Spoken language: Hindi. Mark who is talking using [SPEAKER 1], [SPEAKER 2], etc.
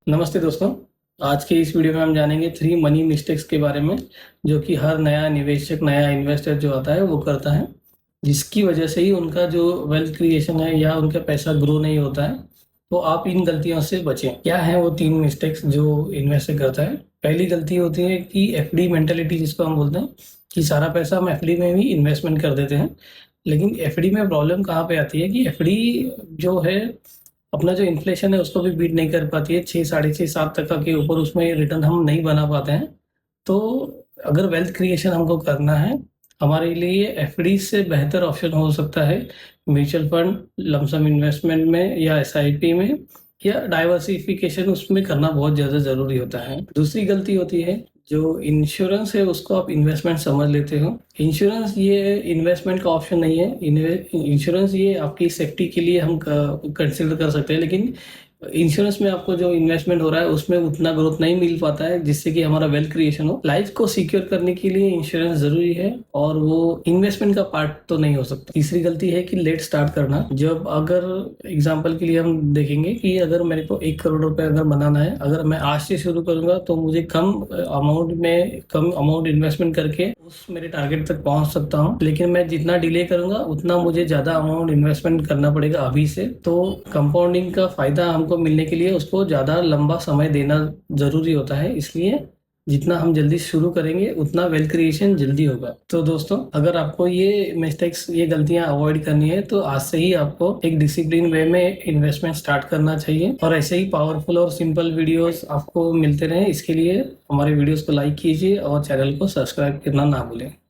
[SPEAKER 1] नमस्ते दोस्तों। आज के इस वीडियो में हम जानेंगे 3 मनी मिस्टेक्स के बारे में, जो कि हर नया निवेशक, नया इन्वेस्टर जो आता है वो करता है, जिसकी वजह से ही उनका जो वेल्थ क्रिएशन है या उनका पैसा ग्रो नहीं होता है। तो आप इन गलतियों से बचें। क्या है वो 3 मिस्टेक्स जो इन्वेस्टर करता है? पहली गलती होती है कि एफडी मेंटालिटी, जिसको हम बोलते हैं कि सारा पैसा हम एफडी में ही इन्वेस्टमेंट कर देते हैं। लेकिन एफडी में प्रॉब्लम कहाँ पे आती है कि एफडी जो है अपना जो इन्फ्लेशन है उसको भी बीट नहीं कर पाती है। 6, साढ़े 6, 7 टका के ऊपर उसमें रिटर्न हम नहीं बना पाते हैं। तो अगर वेल्थ क्रिएशन हमको करना है, हमारे लिए एफडी से बेहतर ऑप्शन हो सकता है म्यूचुअल फंड, लमसम इन्वेस्टमेंट में या एसआईपी में, या डाइवर्सिफिकेशन उसमें करना बहुत ज़्यादा ज़रूरी होता है। दूसरी गलती होती है जो इंश्योरेंस है, उसको आप इन्वेस्टमेंट समझ लेते हो। इंश्योरेंस ये इन्वेस्टमेंट का ऑप्शन नहीं है। इंश्योरेंस ये आपकी सेफ्टी के लिए हम कंसिडर कर सकते हैं, लेकिन इंश्योरेंस में आपको जो इन्वेस्टमेंट हो रहा है उसमें उतना ग्रोथ नहीं मिल पाता है जिससे कि हमारा वेल्थ क्रिएशन हो। लाइफ को सिक्योर करने के लिए इंश्योरेंस जरूरी है और वो इन्वेस्टमेंट का पार्ट तो नहीं हो सकता। तीसरी गलती है कि लेट स्टार्ट करना। जब अगर एग्जांपल के लिए हम देखेंगे कि अगर मेरे को 1 करोड़ रुपए अगर बनाना है, अगर मैं आज से शुरू करूंगा तो मुझे कम अमाउंट इन्वेस्टमेंट करके उस मेरे टारगेट तक पहुंच सकता हूं। लेकिन मैं जितना डिले करूंगा उतना मुझे ज्यादा अमाउंट इन्वेस्टमेंट करना पड़ेगा अभी से। तो कंपाउंडिंग का फायदा हमको मिलने के लिए उसको ज्यादा लंबा समय देना जरूरी होता है। इसलिए जितना हम जल्दी शुरू करेंगे उतना वेल्थ क्रिएशन जल्दी होगा। तो दोस्तों, अगर आपको ये मिस्टेक्स, ये गलतियां अवॉइड करनी है तो आज से ही आपको एक डिसिप्लिन वे में इन्वेस्टमेंट स्टार्ट करना चाहिए। और ऐसे ही पावरफुल और सिंपल वीडियोस आपको मिलते रहे, इसके लिए हमारे वीडियोस को लाइक कीजिए और चैनल को सब्सक्राइब करना ना भूलें।